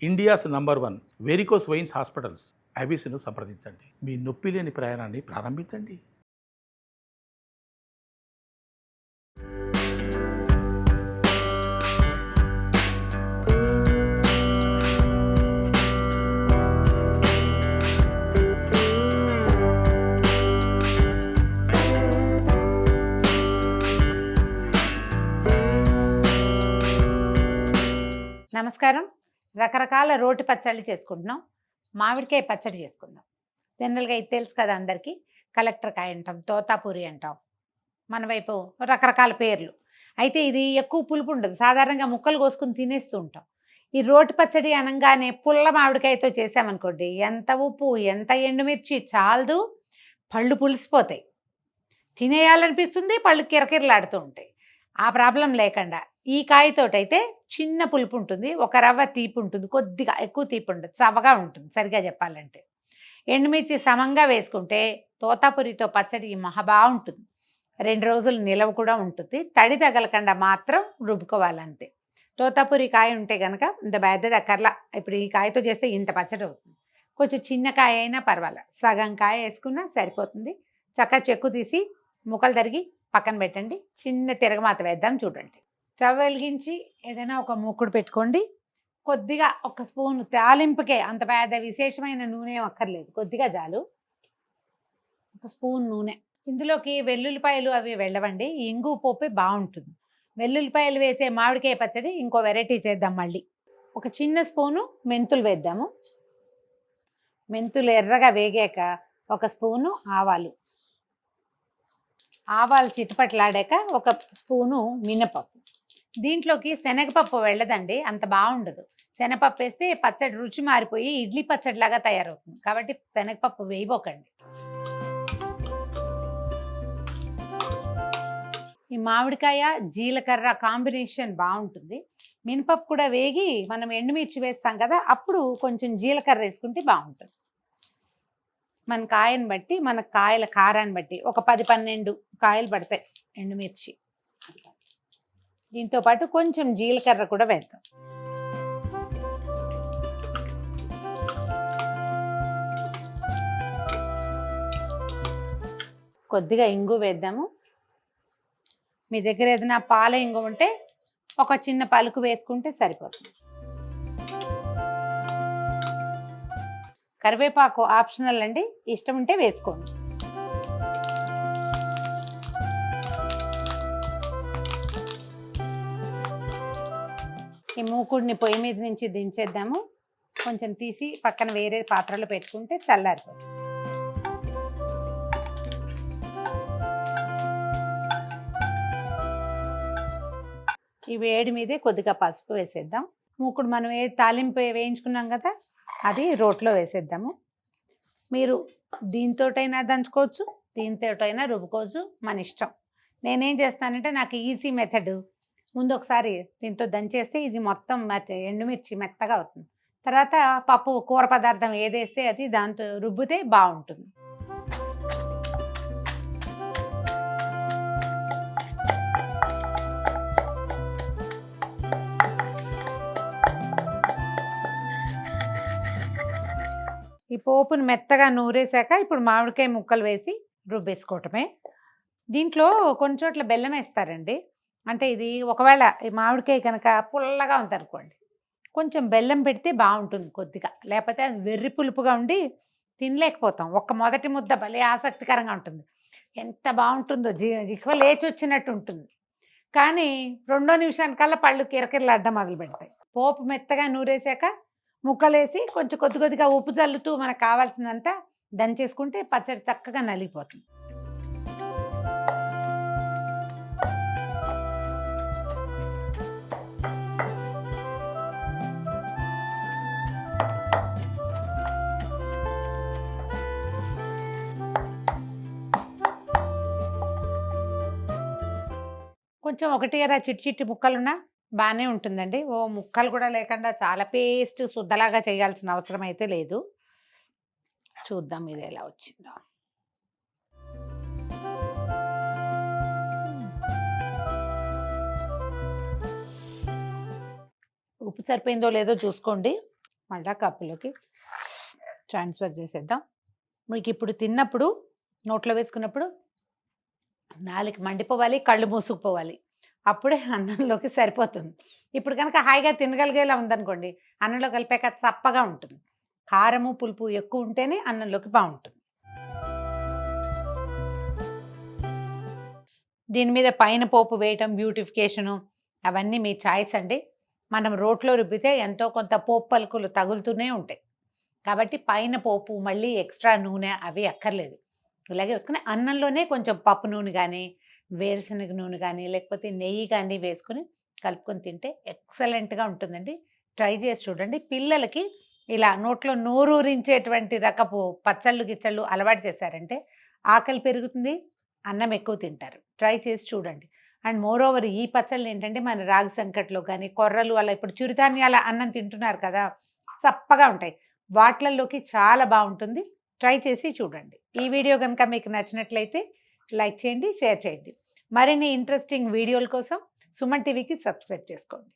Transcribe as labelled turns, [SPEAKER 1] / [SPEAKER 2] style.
[SPEAKER 1] India's number 1 varicose veins hospitals ఐబీసీను సంప్రదించండి. మీ నొప్పి లేని ప్రయాణాన్ని ప్రారంభించండి.
[SPEAKER 2] నమస్కారం. రకరకాల రోటి పచ్చళ్ళు చేసుకుంటున్నాం. మామిడికాయ పచ్చడి చేసుకుందాం. జనరల్గా ఇది తెలుసు కదా అందరికీ. కలెక్టర్ కాయ అంటాం, తోతాపూరి అంటాం, మన వైపు రకరకాల పేర్లు. అయితే ఇది ఎక్కువ పులుపు ఉండదు, సాధారణంగా ముక్కలు కోసుకుని తినేస్తూ ఉంటాం. ఈ రోటి పచ్చడి అనగానే పుల్ల మామిడికాయతో చేసామనుకోండి, ఎంత ఉప్పు ఎంత ఎండుమిర్చి చాలదు, పళ్ళు పులిసిపోతాయి, తినేయాలనిపిస్తుంది, పళ్ళు కిరకిరలాడుతూ ఉంటాయి. ఆ ప్రాబ్లం లేకుండా ఈ కాయతోటైతే చిన్న పులుపు ఉంటుంది, ఒక రవ్వ తీపి ఉంటుంది, కొద్దిగా ఎక్కువ తీపి ఉంటుంది, చవగా ఉంటుంది సరిగా చెప్పాలంటే. ఎండుమిర్చి సమంగా వేసుకుంటే తోతాపురితో పచ్చడి మహా బాగుంటుంది. 2 రోజులు నిలవ కూడా ఉంటుంది. తడి తగలకుండా మాత్రం రుబ్బుకోవాలంతే. తోతాపురి కాయ ఉంటే కనుక ఇంత పెద్దది అక్కర్లా. ఇప్పుడు ఈ కాయతో చేస్తే ఇంత పచ్చడి అవుతుంది. కొంచెం చిన్న కాయ అయినా పర్వాలేదు, సగం కాయ వేసుకున్నా సరిపోతుంది. చక్కగా చెక్కు తీసి ముక్కలు తరిగి పక్కన పెట్టండి. చిన్న తిరగమాత వేద్దాం చూడండి. స్టవ్ వెలిగించి ఏదైనా ఒక మూకుడు పెట్టుకోండి. కొద్దిగా ఒక స్పూన్ తాలింపుకే, అంత పెద్ద విశేషమైన నూనె అక్కర్లేదు, కొద్దిగా చాలు. ఒక స్పూన్ నూనె. ఇందులోకి వెల్లుల్లిపాయలు అవి వెళ్ళవండి, ఇంగు పోపే బాగుంటుంది. వెల్లుల్లిపాయలు వేసే మామిడికాయ పచ్చడి ఇంకో వెరైటీ చేద్దాం మళ్ళీ. ఒక చిన్న స్పూను మెంతులు వేద్దాము. మెంతులు ఎర్రగా వేగాక ఒక స్పూను ఆవాలు. ఆవాలు చిట్టుపట్లాడాక ఒక స్పూను మినపప్పు. దీంట్లోకి శనగపప్పు వెళ్ళదండి, అంత బాగుండదు. శనగపప్పు వేస్తే పచ్చడి రుచి మారిపోయి ఇడ్లీ పచ్చడిలాగా తయారవుతుంది, కాబట్టి శనగపప్పు వేయబోకండి. ఈ మామిడికాయ జీలకర్ర కాంబినేషన్ బాగుంటుంది. మినపప్పు కూడా వేగి మనం ఎండుమిర్చి వేస్తాం కదా, అప్పుడు కొంచెం జీలకర్ర వేసుకుంటే బాగుంటుంది. మన కాయను బట్టి, మన కాయల కారాన్ని బట్టి ఒక 10-12 కాయలు పడతాయి ఎండుమిర్చి. దీంతో పాటు కొంచెం జీలకర్ర కూడా వేద్దాం. కొద్దిగా ఇంగు వేద్దాము. మీ దగ్గర ఏదైనా పాల ఇంగు ఉంటే ఒక చిన్న పలుకు వేసుకుంటే సరిపోతుంది. కరివేపాకు ఆప్షనల్ అండి, ఇష్టం ఉంటే వేసుకోండి. ఈ మూకుడిని పొయ్యి మీద నుంచి దించేద్దాము. కొంచెం తీసి పక్కన వేరే పాత్రలో పెట్టుకుంటే చల్లారిపోతుంది. ఈ వేడి మీదే కొద్దిగా పసుపు వేసేద్దాం. మూకుడు మనం తాలింపు వేయించుకున్నాం కదా, అది రోట్లో వేసేద్దాము. మీరు దీంతోటైనా దంచుకోవచ్చు, దీంతోటైనా రుబ్బుకోవచ్చు, మన ఇష్టం. నేనేం చేస్తానంటే నాకు ఈజీ మెథడ్, ముందు ఒకసారి దీంతో దంచేస్తే ఇది మొత్తం ఎండుమిర్చి మెత్తగా అవుతుంది. తర్వాత పప్పు కూర పదార్థం ఏదేస్తే అది దాంతో రుబ్బితే బాగుంటుంది. ఈ పోపును మెత్తగా నూరేసాక ఇప్పుడు మామిడికాయ ముక్కలు వేసి రుబ్బేసుకోవటమే. దీంట్లో కొన్ని చోట్ల బెల్లం వేస్తారండి. అంటే ఇది ఒకవేళ ఈ మామిడికాయ కనుక పుల్లగా ఉందనుకోండి, కొంచెం బెల్లం పెడితే బాగుంటుంది కొద్దిగా, లేకపోతే అది వెర్రి పులుపుగా ఉండి తినలేకపోతాం. మొదటి ముద్ద భలే ఆసక్తికరంగా ఉంటుంది, ఎంత బాగుంటుందో, జిహ్వ లేచి వచ్చినట్టు ఉంటుంది. కానీ 2వ నిమిషానికల్లా పళ్ళు కిరకిరలాడ్డం మొదలు పెడతాయి. పోపు మెత్తగా నూరేసాక ముక్కలేసి కొంచెం కొద్దిగా ఉప్పు చల్లుతూ మనకు కావాల్సినంత దంచేసుకుంటే పచ్చడి చక్కగా నలిగిపోతుంది. కొంచెం 1 చిట్టి ముక్కలున్నా బాగానే ఉంటుందండి. ముక్కలు కూడా లేకుండా చాలా పేస్ట్ శుద్ధలాగా చేయాల్సిన అవసరం అయితే లేదు. చూద్దాం ఇది ఎలా వచ్చిందో. ఉప్పు సరిపోయిందో లేదో చూసుకోండి. మళ్ళా కప్పులోకి ట్రాన్స్ఫర్ చేసేద్దాం. మీకు ఇప్పుడు తిన్నప్పుడు నోట్లో వేసుకున్నప్పుడు నాలుక మండిపోవాలి, కళ్ళు మూసుకుపోవాలి, అప్పుడే అన్నంలోకి సరిపోతుంది. ఇప్పుడు కనుక హాయిగా తినగలిగేలా ఉందనుకోండి, అన్నంలో కలిపాక చప్పగా ఉంటుంది. కారము పులుపు ఎక్కువ ఉంటేనే అన్నంలోకి బాగుంటుంది. దీని మీద పైన పోపు వేయటం బ్యూటిఫికేషను అవన్నీ మీ చాయిస్ అండి. మనం రోట్లో రుబ్బితే ఎంతో కొంత పోపు పలుకులు తగులుతూనే ఉంటాయి. కాబట్టి పైన పోపు మళ్ళీ ఎక్స్ట్రా నూనె అవి అక్కర్లేదు. ఇలాగే వేసుకుని అన్నంలోనే కొంచెం పప్పు నూనె కానీ వేరుశనగ నూనె కానీ లేకపోతే నెయ్యి కానీ వేసుకుని కలుపుకొని తింటే ఎక్సలెంట్గా ఉంటుందండి. ట్రై చేసి చూడండి. పిల్లలకి ఇలా నోట్లో నోరూరించేటువంటి రకపు పచ్చళ్ళు గిచ్చళ్ళు అలవాటు చేశారంటే ఆకలి పెరుగుతుంది, అన్నం ఎక్కువ తింటారు. ట్రై చేసి చూడండి. అండ్ మోర్ ఓవర్ ఈ పచ్చళ్ళు ఏంటంటే మన రాగి సంకట్లో కానీ కొర్రలు అలా ఇప్పుడు చిరుధాన్యాల అన్నం తింటున్నారు కదా, చప్పగా ఉంటాయి, వాటిల్లోకి చాలా బాగుంటుంది. ట్రై చేసి చూడండి. ఈ వీడియో కనుక మీకు నచ్చినట్లయితే లైక్ చేయండి, షేర్ చేయండి. మరిన్ని ఇంట్రెస్టింగ్ వీడియోల కోసం సుమన్ టీవీకి సబ్స్క్రైబ్ చేసుకోండి.